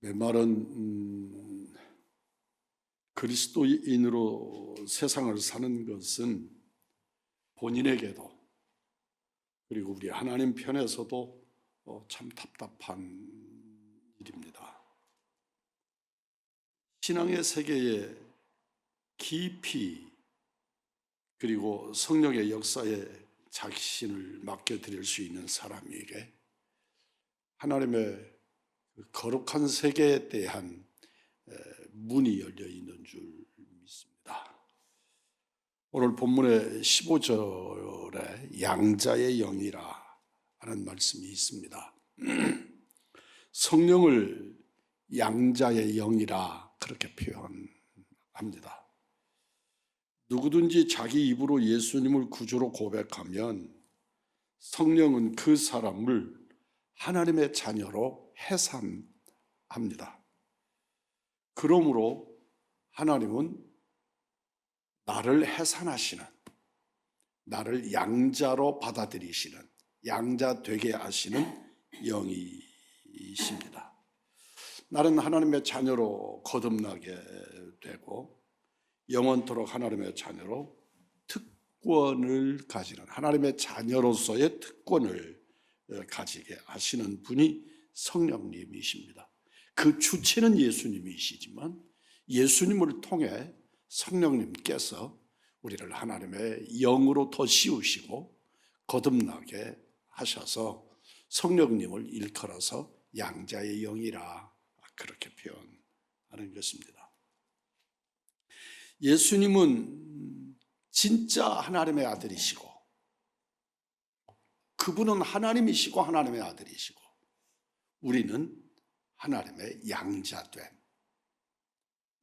내 말은 그리스도인으로 세상을 사는 것은 본인에게도 그리고 우리 하나님 편에서도 참 답답한 일입니다. 신앙의 세계에 깊이 그리고 성령의 역사에 자신을 맡겨드릴 수 있는 사람에게 하나님의 거룩한 세계에 대한 문이 열려 있는 줄 믿습니다. 오늘 본문의 15절에 양자의 영이라 하는 말씀이 있습니다. 성령을 양자의 영이라 그렇게 표현합니다. 누구든지 자기 입으로 예수님을 구주로 고백하면 성령은 그 사람을 하나님의 자녀로 해산합니다. 그러므로 하나님은 나를 해산하시는, 나를 양자로 받아들이시는, 양자 되게 하시는 영이십니다. 나는 하나님의 자녀로 거듭나게 되고 영원토록 하나님의 자녀로 특권을 가지는, 하나님의 자녀로서의 특권을 가지게 하시는 분이 성령님이십니다. 그 주체는 예수님이시지만 예수님을 통해 성령님께서 우리를 하나님의 영으로 더 씌우시고 거듭나게 하셔서 성령님을 일컬어서 양자의 영이라 그렇게 표현하는 것입니다. 예수님은 진짜 하나님의 아들이시고 그분은 하나님이시고 하나님의 아들이시고 우리는 하나님의 양자된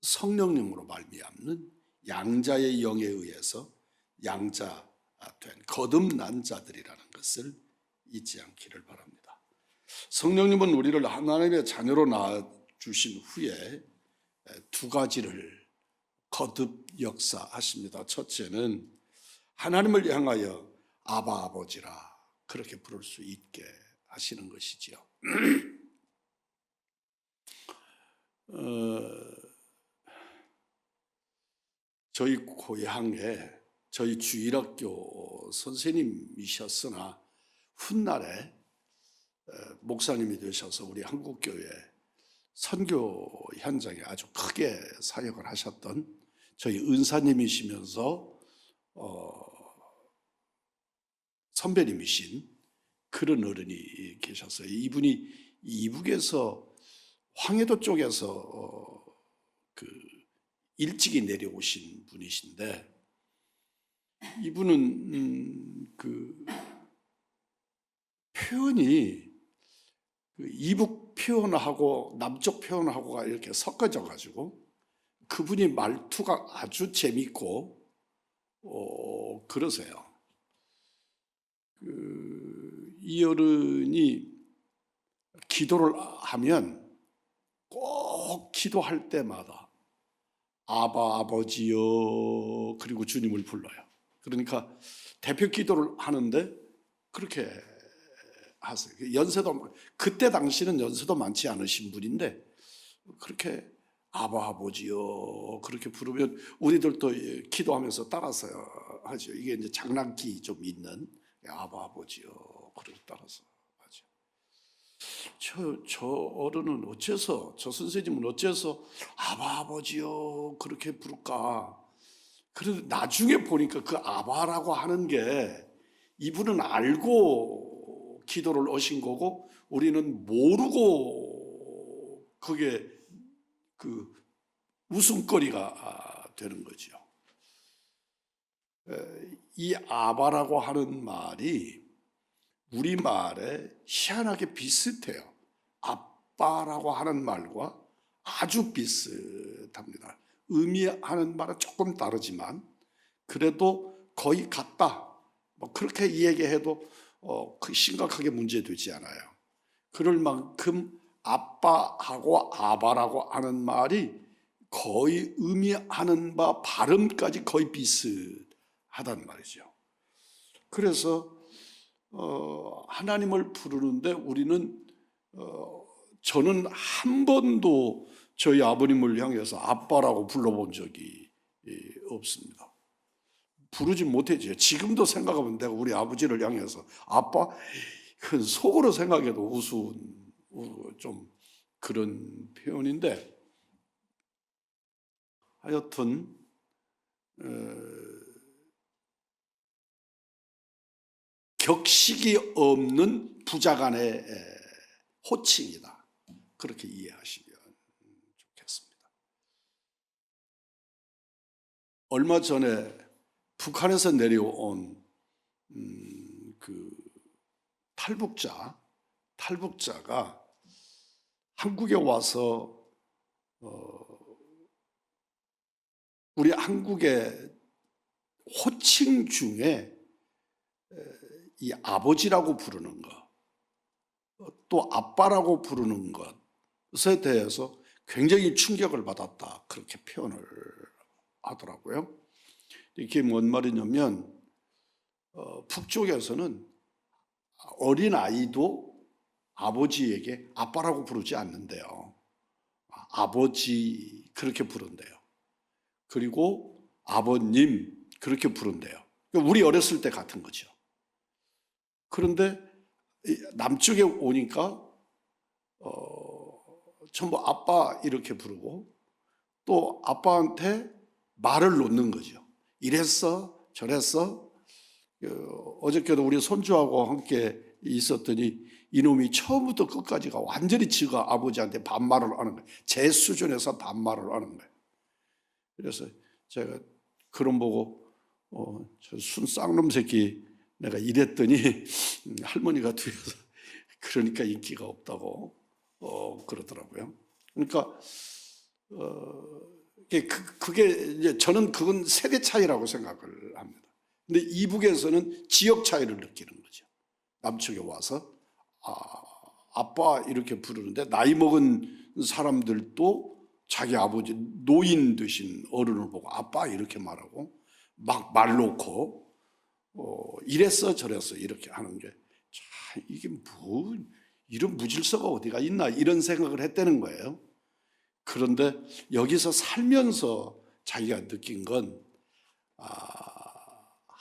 성령님으로 말미암는 양자의 영에 의해서 양자된 거듭난 자들이라는 것을 잊지 않기를 바랍니다. 성령님은 우리를 하나님의 자녀로 낳아주신 후에 두 가지를 거듭 역사하십니다. 첫째는 하나님을 향하여 아바 아버지라 그렇게 부를 수 있게 하시는 것이지요. 저희 고향에 저희 주일학교 선생님이셨으나 훗날에 목사님이 되셔서 우리 한국교회 선교 현장에 아주 크게 사역을 하셨던 저희 은사님이시면서 선배님이신 그런 어른이 계셨어요. 이분이 이북에서 황해도 쪽에서 일찍이 내려오신 분이신데 이분은 표현이 이북 표현하고 남쪽 표현하고가 이렇게 섞어져 가지고 그분이 말투가 아주 재밌고 그러세요. 이 어른이 기도를 하면 꼭 기도할 때마다 아바 아버지요 그리고 주님을 불러요. 그러니까 대표 기도를 하는데 그렇게 하세요. 연세도 그때 당시는 연세도 많지 않으신 분인데 그렇게 아바 아버지요 그렇게 부르면 우리들도 기도하면서 따라서 하죠. 이게 이제 장난기 좀 있는 아바 아버지요 그렇게 따라서 하죠. 저 어른은 어째서 저 선생님은 어째서 아바 아버지요 그렇게 부를까? 그런데 나중에 보니까 그 아바라고 하는 게 이분은 알고 기도를 하신 거고 우리는 모르고 그게 웃음거리가 되는 거죠. 이 아바라고 하는 말이 우리말에 희한하게 비슷해요. 아빠라고 하는 말과 아주 비슷합니다. 의미하는 말은 조금 다르지만 그래도 거의 같다. 그렇게 얘기해도 심각하게 문제되지 않아요. 그럴 만큼 아빠하고 아바라고 하는 말이 거의 의미하는 바 발음까지 거의 비슷하단 말이죠. 그래서 하나님을 부르는데 우리는 저는 한 번도 저희 아버님을 향해서 아빠라고 불러본 적이 없습니다. 부르지 못했죠. 지금도 생각하면 내가 우리 아버지를 향해서 아빠, 그 속으로 생각해도 우스운 좀 그런 표현인데, 하여튼 격식이 없는 부자간의 호칭이다. 그렇게 이해하시면 좋겠습니다. 얼마 전에 북한에서 내려온 그 탈북자가 한국에 와서 우리 한국의 호칭 중에 이 아버지라고 부르는 것, 또 아빠라고 부르는 것에 대해서 굉장히 충격을 받았다. 그렇게 표현을 하더라고요. 이게 뭔 말이냐면 북쪽에서는 어린 아이도 아버지에게 아빠라고 부르지 않는데요. 아버지 그렇게 부른대요. 그리고 아버님 그렇게 부른대요. 우리 어렸을 때 같은 거죠. 그런데 남쪽에 오니까 전부 아빠 이렇게 부르고 또 아빠한테 말을 놓는 거죠. 이랬어 저랬어. 어저께도 우리 손주하고 함께 있었더니 이놈이 처음부터 끝까지가 완전히 지가 아버지한테 반말을 하는 거예요. 제 수준에서 반말을 하는 거예요. 그래서 제가 그런 보고 저 순 쌍놈 새끼 내가 이랬더니 할머니가 뒤에서 그러니까 인기가 없다고 그러더라고요. 그러니까 그게 이제 저는 그건 세대 차이라고 생각을 합니다. 근데 이북에서는 지역 차이를 느끼는 거죠. 남쪽에 와서 아빠 이렇게 부르는데 나이 먹은 사람들도 자기 아버지 노인 되신 어른을 보고 아빠 이렇게 말하고 막 말 놓고 이랬어 저랬어 이렇게 하는 게 참 이게 뭐 이런 무질서가 어디가 있나 이런 생각을 했다는 거예요. 그런데 여기서 살면서 자기가 느낀 건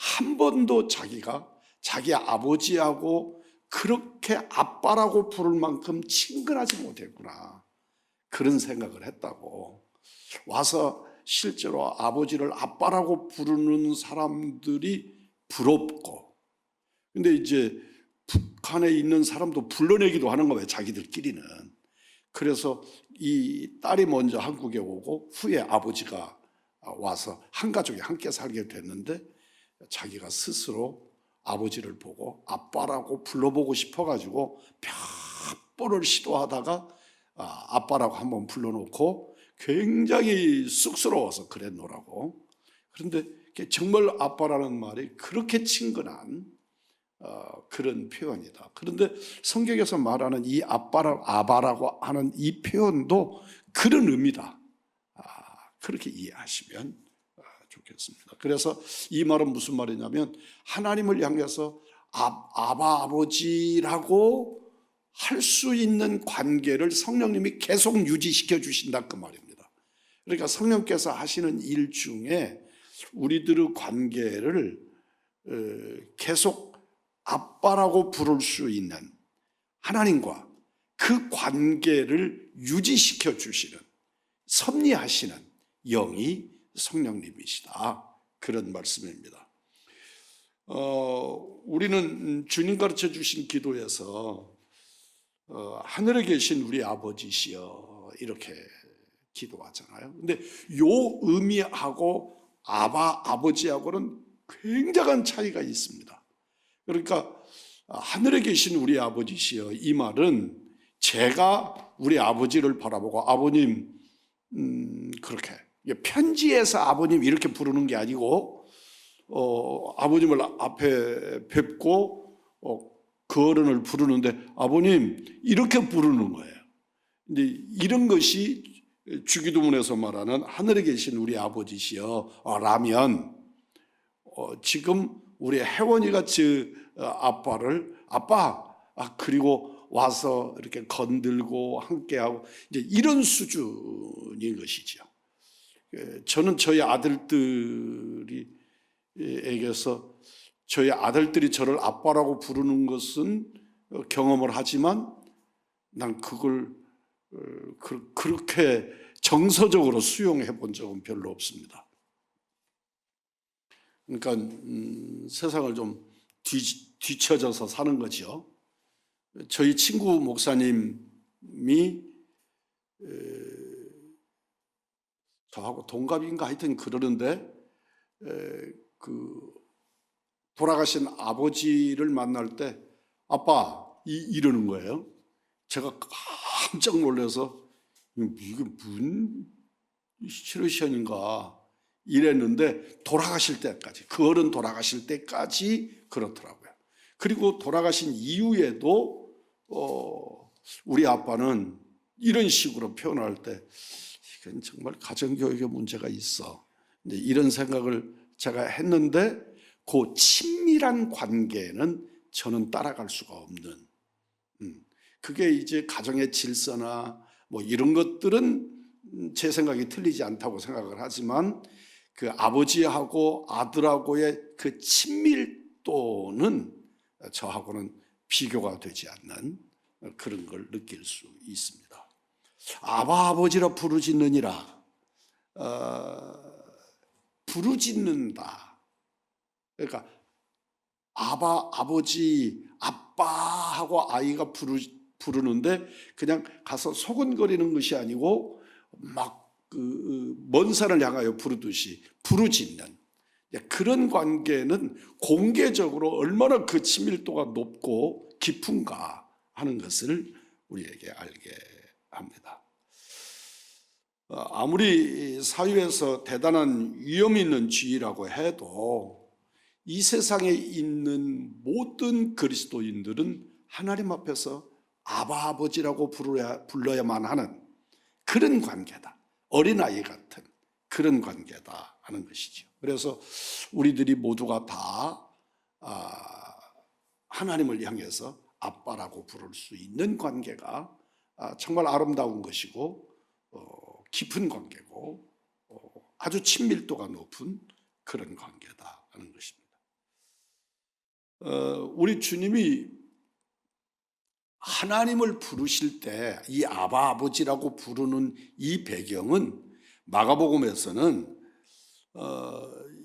한 번도 자기가 자기 아버지하고 그렇게 아빠라고 부를 만큼 친근하지 못했구나 그런 생각을 했다고. 와서 실제로 아버지를 아빠라고 부르는 사람들이 부럽고, 근데 이제 북한에 있는 사람도 불러내기도 하는 거예요, 자기들끼리는. 그래서 이 딸이 먼저 한국에 오고 후에 아버지가 와서 한 가족이 함께 살게 됐는데 자기가 스스로 아버지를 보고 아빠라고 불러보고 싶어가지고 몇 번을 시도하다가 아빠라고 한번 불러놓고 굉장히 쑥스러워서 그랬노라고. 그런데 정말 아빠라는 말이 그렇게 친근한 그런 표현이다. 그런데 성경에서 말하는 이 아바라고 하는 이 표현도 그런 의미다. 그렇게 이해하시면 좋겠습니다. 그래서 이 말은 무슨 말이냐면 하나님을 향해서 아바 아버지라고 할 수 있는 관계를 성령님이 계속 유지시켜 주신다 그 말입니다. 그러니까 성령께서 하시는 일 중에 우리들의 관계를 계속 아빠라고 부를 수 있는 하나님과 그 관계를 유지시켜 주시는 섭리하시는 영이 성령님이시다 그런 말씀입니다. 우리는 주님 가르쳐 주신 기도에서 하늘에 계신 우리 아버지시여 이렇게 기도하잖아요. 근데 요 의미하고 아버지하고는 굉장한 차이가 있습니다. 그러니까 하늘에 계신 우리 아버지시여 이 말은 제가 우리 아버지를 바라보고 아버님 그렇게 편지에서 아버님 이렇게 부르는 게 아니고 아버님을 앞에 뵙고 그 어른을 부르는데 아버님 이렇게 부르는 거예요. 근데 이런 것이 주기도문에서 말하는 하늘에 계신 우리 아버지시여 라면 지금 우리 혜원이가 아빠를 아빠 그리고 와서 이렇게 건들고 함께하고 이제 이런 수준인 것이죠. 저는 저희 아들들에게서 저희 아들들이 저를 아빠라고 부르는 것은 경험을 하지만 난 그걸 그렇게 정서적으로 수용해 본 적은 별로 없습니다. 그러니까 세상을 좀 뒤처져서 사는 거죠. 저희 친구 목사님이 저하고 동갑인가 하여튼 그러는데 그 돌아가신 아버지를 만날 때 아빠 이러는 거예요. 제가 깜짝 놀라서 이게 무슨 시츄에이션인가 이랬는데 돌아가실 때까지, 그 어른 돌아가실 때까지 그렇더라고요. 그리고 돌아가신 이후에도 우리 아빠는 이런 식으로 표현할 때 이건 정말 가정교육에 문제가 있어, 이런 생각을 제가 했는데 그 친밀한 관계는 저는 따라갈 수가 없는, 그게 이제 가정의 질서나 뭐 이런 것들은 제 생각이 틀리지 않다고 생각을 하지만 그 아버지하고 아들하고의 그 친밀도는 저하고는 비교가 되지 않는 그런 걸 느낄 수 있습니다. 아바 아버지라 부르짖느니라, 부르짖는다. 그러니까 아바 아버지 아빠하고 아이가 부르는데 그냥 가서 소곤거리는 것이 아니고 막 먼 산을 향하여 부르듯이 부르짖는 그런 관계는 공개적으로 얼마나 그 친밀도가 높고 깊은가 하는 것을 우리에게 알게 합니다. 아무리 사회에서 대단한 위험 있는 죄라고 해도 이 세상에 있는 모든 그리스도인들은 하나님 앞에서 아바 아버지라고 불러야만 하는 그런 관계다. 어린아이 같은 그런 관계다 하는 것이죠. 그래서 우리들이 모두가 다 하나님을 향해서 아빠라고 부를 수 있는 관계가 정말 아름다운 것이고 깊은 관계고 아주 친밀도가 높은 그런 관계다 하는 것입니다. 우리 주님이 하나님을 부르실 때 이 아바 아버지라고 부르는 이 배경은 마가복음에서는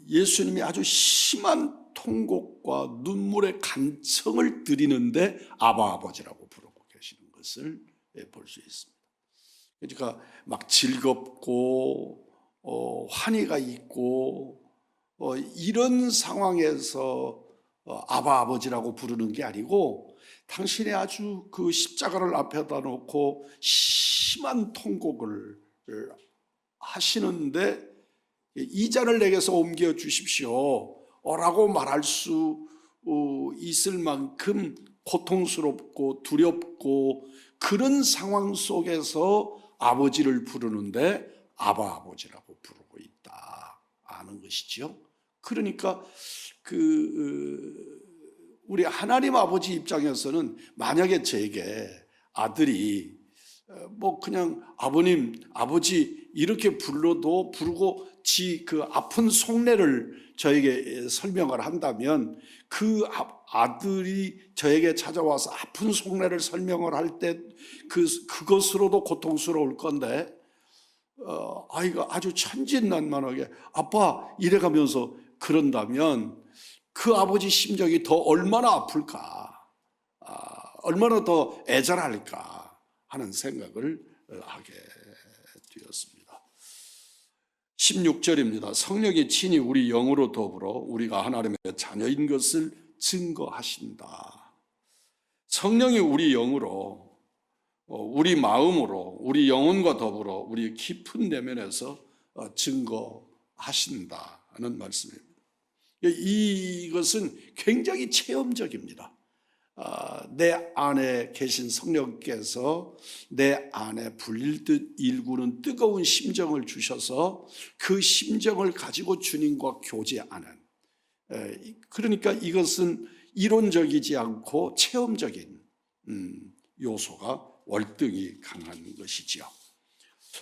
예수님이 아주 심한 통곡과 눈물의 간청을 드리는데 아바 아버지라고 부르고 계시는 것을 볼 수 있습니다. 그러니까 막 즐겁고 환희가 있고 이런 상황에서 아바 아버지라고 부르는 게 아니고 당신이 아주 그 십자가를 앞에다 놓고 심한 통곡을 하시는데 이 잔을 내게서 옮겨 주십시오 라고 말할 수 있을 만큼 고통스럽고 두렵고 그런 상황 속에서 아버지를 부르는데 아바 아버지라고 부르고 있다 하는 것이죠. 그러니까 우리 하나님 아버지 입장에서는 만약에 저에게 아들이 뭐 그냥 아버님, 아버지 이렇게 부르고 지 그 아픈 속내를 저에게 설명을 한다면 그 아들이 저에게 찾아와서 아픈 속내를 설명을 할 때 그것으로도 고통스러울 건데 아이가 아주 천진난만하게 아빠 이래가면서 그런다면 그 아버지 심정이 더 얼마나 아플까, 얼마나 더 애절할까 하는 생각을 하게 되었습니다. 16절입니다. 성령이 친히 우리 영으로 더불어 우리가 하나님의 자녀인 것을 증거하신다. 성령이 우리 영으로, 우리 마음으로, 우리 영혼과 더불어 우리 깊은 내면에서 증거하신다 하는 말씀입니다. 이것은 굉장히 체험적입니다. 내 안에 계신 성령께서 내 안에 불릴듯 일구는 뜨거운 심정을 주셔서 그 심정을 가지고 주님과 교제하는, 그러니까 이것은 이론적이지 않고 체험적인 요소가 월등히 강한 것이지요.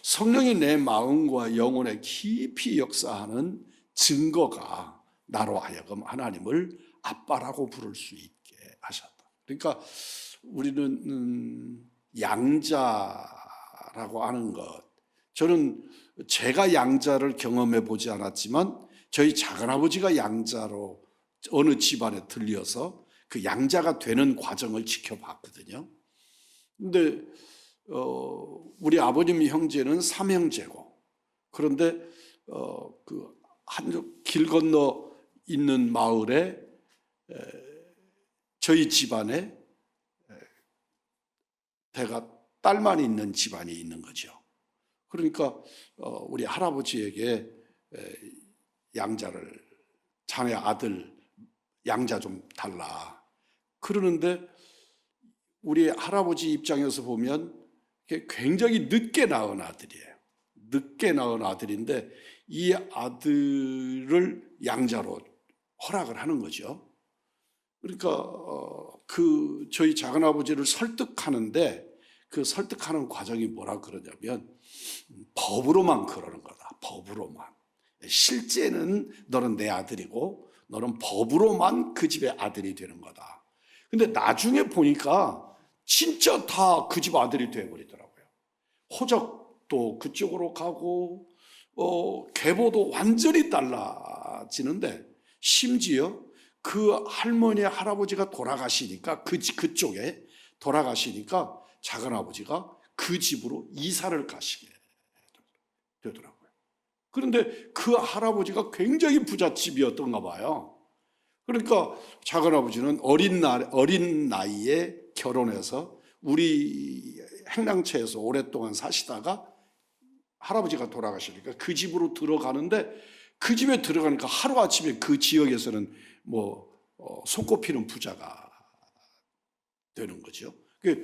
성령이 내 마음과 영혼에 깊이 역사하는 증거가 나로 하여금 하나님을 아빠라고 부를 수 있게 하셨다. 그러니까 우리는 양자라고 하는 것, 저는 제가 양자를 경험해 보지 않았지만 저희 작은아버지가 양자로 어느 집안에 들려서 그 양자가 되는 과정을 지켜봤거든요. 근데 우리 아버님 형제는 삼형제고, 그런데 그 한쪽 길 건너 있는 마을에 저희 집안에 대가 딸만 있는 집안이 있는 거죠. 그러니까 우리 할아버지에게 양자를, 자네 아들 양자 좀 달라 그러는데, 우리 할아버지 입장에서 보면 굉장히 늦게 낳은 아들이에요. 늦게 낳은 아들인데 이 아들을 양자로 허락을 하는 거죠. 그러니까 그 저희 작은아버지를 설득하는데, 그 설득하는 과정이 뭐라 그러냐면 법으로만 그러는 거다. 법으로만. 실제는 너는 내 아들이고 너는 법으로만 그 집의 아들이 되는 거다. 근데 나중에 보니까 진짜 다 그 집 아들이 되어버리더라고요. 호적도 그쪽으로 가고 계보도 완전히 달라지는데, 심지어 그 할머니 할아버지가 돌아가시니까 그쪽에 돌아가시니까 작은아버지가 그 집으로 이사를 가시게 되더라고요. 그런데 그 할아버지가 굉장히 부잣집이었던가 봐요. 그러니까 작은아버지는 어린 나이에 결혼해서 우리 행랑채에서 오랫동안 사시다가 할아버지가 돌아가시니까 그 집으로 들어가는데, 그 집에 들어가니까 하루아침에 그 지역에서는 손꼽히는 부자가 되는 거죠.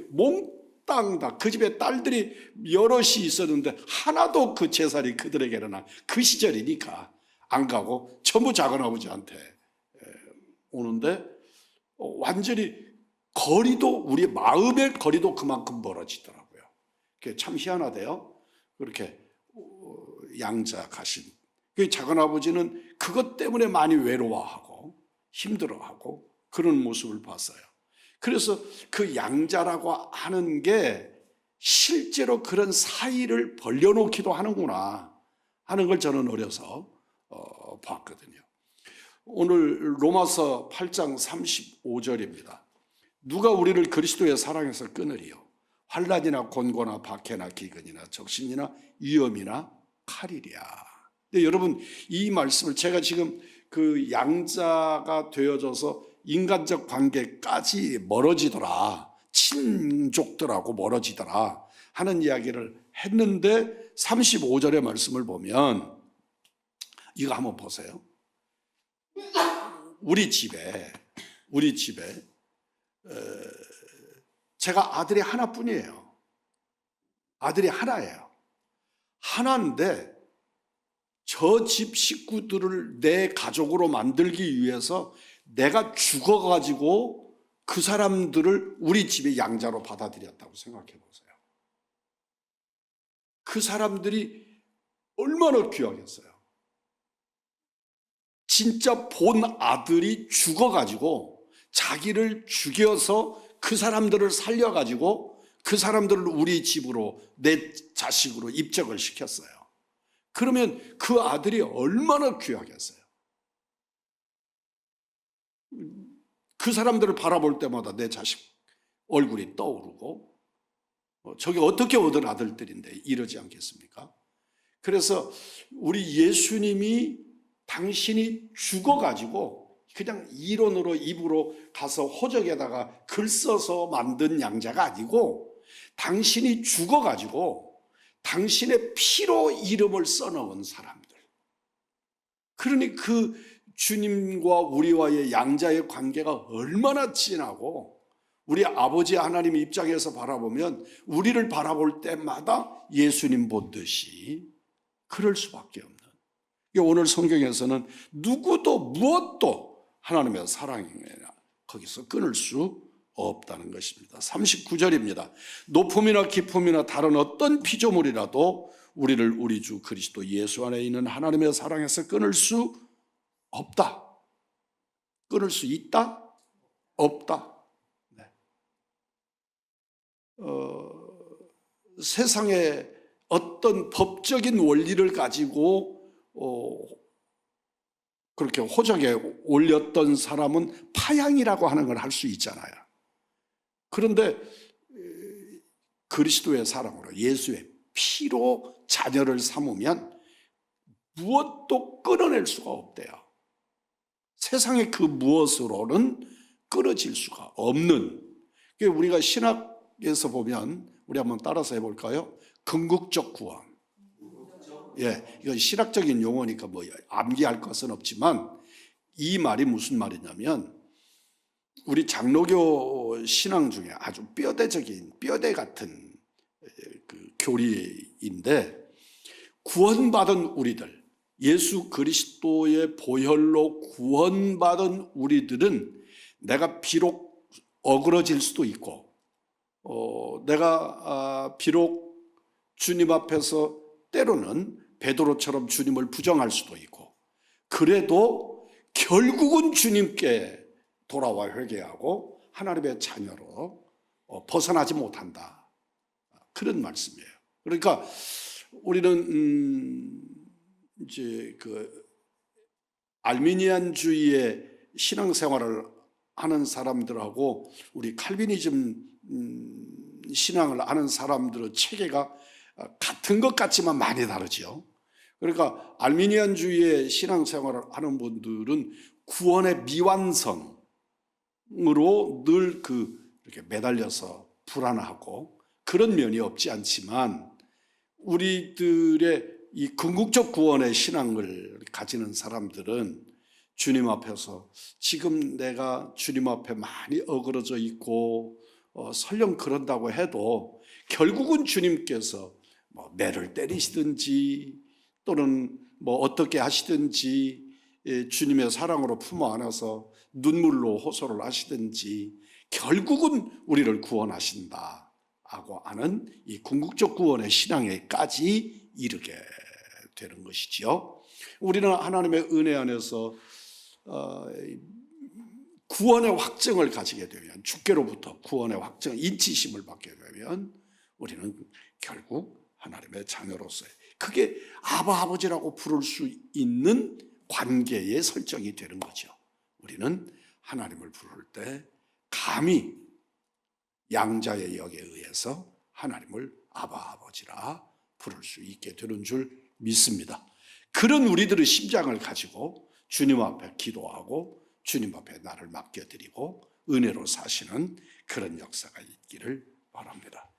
몽땅 다 그 집에 딸들이 여럿이 있었는데 하나도 그 재산이 그들에게는 그 시절이니까 안 가고 전부 작은아버지한테 오는데, 완전히 거리도, 우리 마음의 거리도 그만큼 멀어지더라고요. 그게 참 희한하대요. 그렇게 양자 가신 그 작은아버지는 그것 때문에 많이 외로워하고 힘들어하고 그런 모습을 봤어요. 그래서 그 양자라고 하는 게 실제로 그런 사이를 벌려놓기도 하는구나 하는 걸 저는 어려서 봤거든요. 오늘 로마서 8장 35절입니다. 누가 우리를 그리스도의 사랑에서 끊으리요? 환난이나 곤고나 박해나 기근이나 적신이나 위험이나 칼이랴. 근데 여러분, 이 말씀을 제가 지금 그 양자가 되어져서 인간적 관계까지 멀어지더라, 친족들하고 멀어지더라 하는 이야기를 했는데, 35절의 말씀을 보면 이거 한번 보세요. 우리 집에 제가 아들이 하나뿐이에요. 아들이 하나예요. 하나인데 저 집 식구들을 내 가족으로 만들기 위해서 내가 죽어가지고 그 사람들을 우리 집의 양자로 받아들였다고 생각해 보세요. 그 사람들이 얼마나 귀하겠어요. 진짜 본 아들이 죽어가지고 자기를 죽여서 그 사람들을 살려가지고 그 사람들을 우리 집으로, 내 자식으로 입적을 시켰어요. 그러면 그 아들이 얼마나 귀하겠어요. 그 사람들을 바라볼 때마다 내 자식 얼굴이 떠오르고, 저게 어떻게 얻은 아들들인데 이러지 않겠습니까? 그래서 우리 예수님이 당신이 죽어가지고 그냥 이론으로 입으로 가서 호적에다가 글 써서 만든 양자가 아니고, 당신이 죽어가지고 당신의 피로 이름을 써놓은 사람들. 그러니 그 주님과 우리와의 양자의 관계가 얼마나 진하고, 우리 아버지 하나님 입장에서 바라보면 우리를 바라볼 때마다 예수님 보듯이 그럴 수밖에 없는. 오늘 성경에서는 누구도 무엇도 하나님의 사랑이나 거기서 끊을 수 없다는 것입니다. 39절입니다. 높음이나 깊음이나 다른 어떤 피조물이라도 우리를 우리 주 그리스도 예수 안에 있는 하나님의 사랑에서 끊을 수 없다. 끊을 수 있다? 없다. 네. 세상에 어떤 법적인 원리를 가지고 그렇게 호적에 올렸던 사람은 파양이라고 하는 걸 할 수 있잖아요. 그런데 그리스도의 사랑으로 예수의 피로 자녀를 삼으면 무엇도 끊어낼 수가 없대요. 세상의 그 무엇으로는 끊어질 수가 없는. 우리가 신학에서 보면 우리 한번 따라서 해볼까요? 궁극적 구원. 이건 신학적인 용어니까 뭐 암기할 것은 없지만 이 말이 무슨 말이냐면 우리 장로교 신앙 중에 아주 뼈대적인 뼈대 같은 그 교리인데 구원받은 우리들, 예수 그리스도의 보혈로 구원받은 우리들은 내가 비록 어그러질 수도 있고 내가 비록 주님 앞에서 때로는 베드로처럼 주님을 부정할 수도 있고 그래도 결국은 주님께 돌아와 회개하고 하나님의 자녀로 벗어나지 못한다. 그런 말씀이에요. 그러니까 우리는 이제 그 알미니안주의의 신앙생활을 하는 사람들하고 우리 칼비니즘 신앙을 하는 사람들의 체계가 같은 것 같지만 많이 다르죠. 그러니까 알미니안주의의 신앙생활을 하는 분들은 구원의 미완성으로 늘 이렇게 매달려서 불안하고 그런 면이 없지 않지만 우리들의 이 궁극적 구원의 신앙을 가지는 사람들은 주님 앞에서 지금 내가 주님 앞에 많이 어그러져 있고 설령 그런다고 해도 결국은 주님께서 뭐 매를 때리시든지 또는 뭐 어떻게 하시든지 주님의 사랑으로 품어 안아서 눈물로 호소를 하시든지 결국은 우리를 구원하신다고 하는 이 궁극적 구원의 신앙에까지 이르게 되는 것이지요. 우리는 하나님의 은혜 안에서 구원의 확증을 가지게 되면 주께로부터 구원의 확증, 인치심을 받게 되면 우리는 결국 하나님의 자녀로서의 그게 아버지라고 부를 수 있는 관계의 설정이 되는 거죠. 우리는 하나님을 부를 때 감히 양자의 역에 의해서 하나님을 아버지라 부를 수 있게 되는 줄 믿습니다. 그런 우리들의 심장을 가지고 주님 앞에 기도하고 주님 앞에 나를 맡겨드리고 은혜로 사시는 그런 역사가 있기를 바랍니다.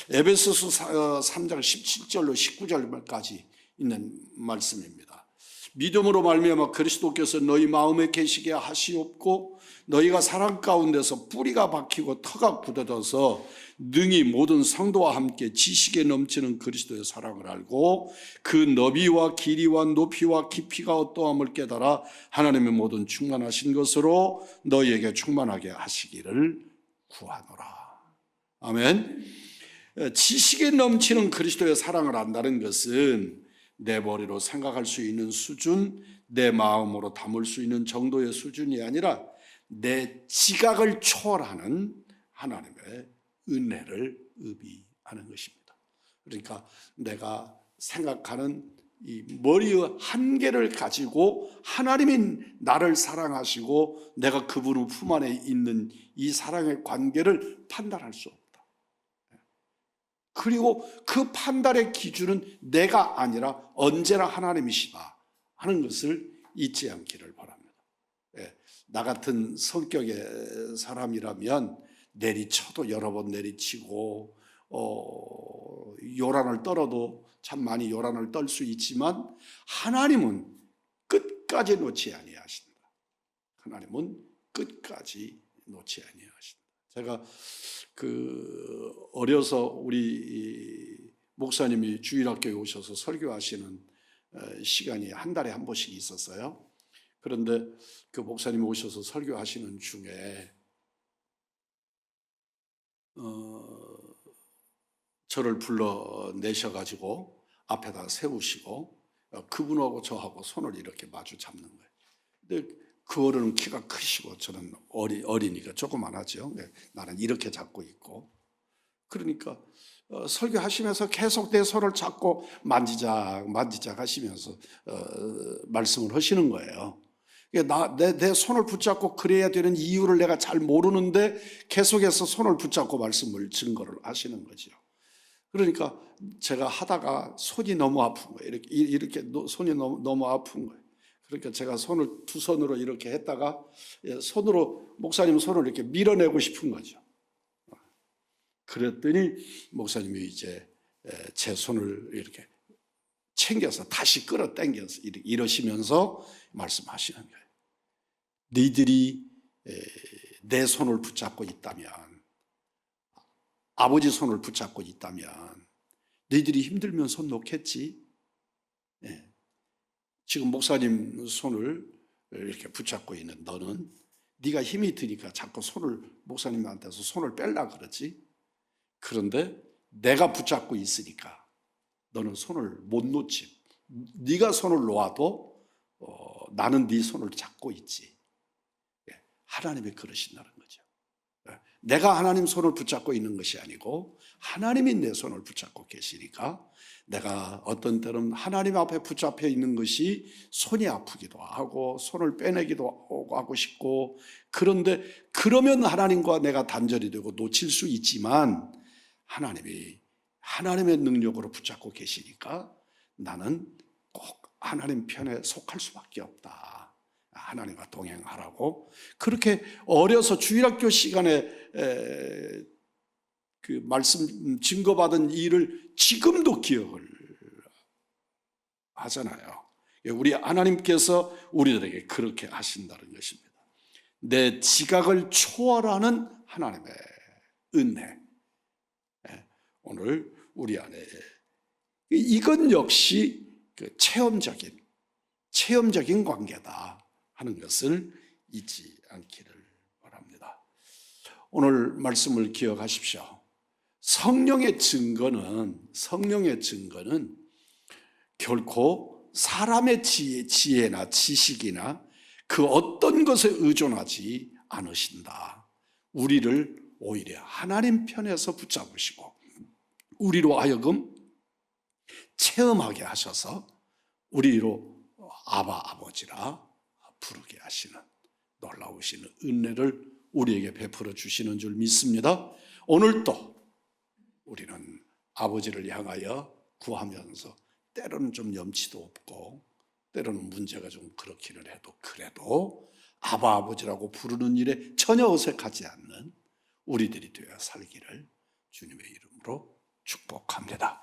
에베소서 3장 17절로 19절까지 있는 말씀입니다. 믿음으로 말미암아 그리스도께서 너희 마음에 계시게 하시옵고 너희가 사랑 가운데서 뿌리가 박히고 터가 굳어져서 능히 모든 성도와 함께 지식에 넘치는 그리스도의 사랑을 알고 그 너비와 길이와 높이와 깊이가 어떠함을 깨달아 하나님의 모든 충만하신 것으로 너희에게 충만하게 하시기를 구하노라. 아멘. 지식에 넘치는 그리스도의 사랑을 안다는 것은 내 머리로 생각할 수 있는 수준, 내 마음으로 담을 수 있는 정도의 수준이 아니라 내 지각을 초월하는 하나님의 은혜를 의미하는 것입니다. 그러니까 내가 생각하는 이 머리의 한계를 가지고 하나님이 나를 사랑하시고 내가 그분의 품 안에 있는 이 사랑의 관계를 판단할 수 없다. 그리고 그 판단의 기준은 내가 아니라 언제나 하나님이시다 하는 것을 잊지 않기를 바랍니다. 나 같은 성격의 사람이라면 내리쳐도 여러 번 내리치고 요란을 떨어도 참 많이 요란을 떨 수 있지만 하나님은 끝까지 놓지 아니하신다. 하나님은 끝까지 놓지 아니하신다. 제가 어려서 우리 목사님이 주일학교에 오셔서 설교하시는 시간이 한 달에 한 번씩 있었어요. 그런데 그 목사님이 오셔서 설교하시는 중에 저를 불러내셔가지고 앞에다 세우시고 그분하고 저하고 손을 이렇게 마주 잡는 거예요. 근데 그 어른은 키가 크시고 저는 어리니까 조그만하죠. 나는 이렇게 잡고 있고, 그러니까 설교하시면서 계속 내 손을 잡고 만지작 하시면서 말씀을 하시는 거예요. 내 손을 붙잡고 그래야 되는 이유를 내가 잘 모르는데 계속해서 손을 붙잡고 말씀을 증거를 하시는 거죠. 그러니까 제가 하다가 손이 너무 아픈 거예요. 이렇게 손이 너무 아픈 거예요. 그러니까 제가 손을 두 손으로 이렇게 했다가 목사님 손을 이렇게 밀어내고 싶은 거죠. 그랬더니 목사님이 이제 제 손을 이렇게 챙겨서 다시 끌어당겨서 이러시면서 말씀하시는 거예요. 너희들이 내 손을 붙잡고 있다면, 아버지 손을 붙잡고 있다면 너희들이 힘들면 손 놓겠지. 지금 목사님 손을 이렇게 붙잡고 있는 너는 네가 힘이 드니까 자꾸 목사님한테서 손을 빼려고 그러지. 그런데 내가 붙잡고 있으니까 너는 손을 못 놓지. 네가 손을 놓아도 나는 네 손을 잡고 있지. 하나님이 그러신다는 거죠. 내가 하나님 손을 붙잡고 있는 것이 아니고 하나님이 내 손을 붙잡고 계시니까 내가 어떤 때는 하나님 앞에 붙잡혀 있는 것이 손이 아프기도 하고 손을 빼내기도 하고 싶고, 그런데 그러면 하나님과 내가 단절이 되고 놓칠 수 있지만 하나님이 하나님의 능력으로 붙잡고 계시니까 나는 꼭 하나님 편에 속할 수밖에 없다. 하나님과 동행하라고. 그렇게 어려서 주일학교 시간에 그 말씀 증거받은 일을 지금도 기억을 하잖아요. 우리 하나님께서 우리들에게 그렇게 하신다는 것입니다. 내 지각을 초월하는 하나님의 은혜. 오늘 우리 안에 이건 역시 그 체험적인 관계다 하는 것을 잊지 않기를 바랍니다. 오늘 말씀을 기억하십시오. 성령의 증거는 결코 사람의 지혜나 지식이나 그 어떤 것에 의존하지 않으신다. 우리를 오히려 하나님 편에서 붙잡으시고 우리로 하여금 체험하게 하셔서 우리로 아바 아버지라 부르게 하시는 놀라우신 은혜를 우리에게 베풀어 주시는 줄 믿습니다. 오늘도 우리는 아버지를 향하여 구하면서 때로는 좀 염치도 없고 때로는 문제가 좀 그렇기는 해도 그래도 아바 아버지라고 부르는 일에 전혀 어색하지 않는 우리들이 되어 살기를 주님의 이름으로 축복합니다.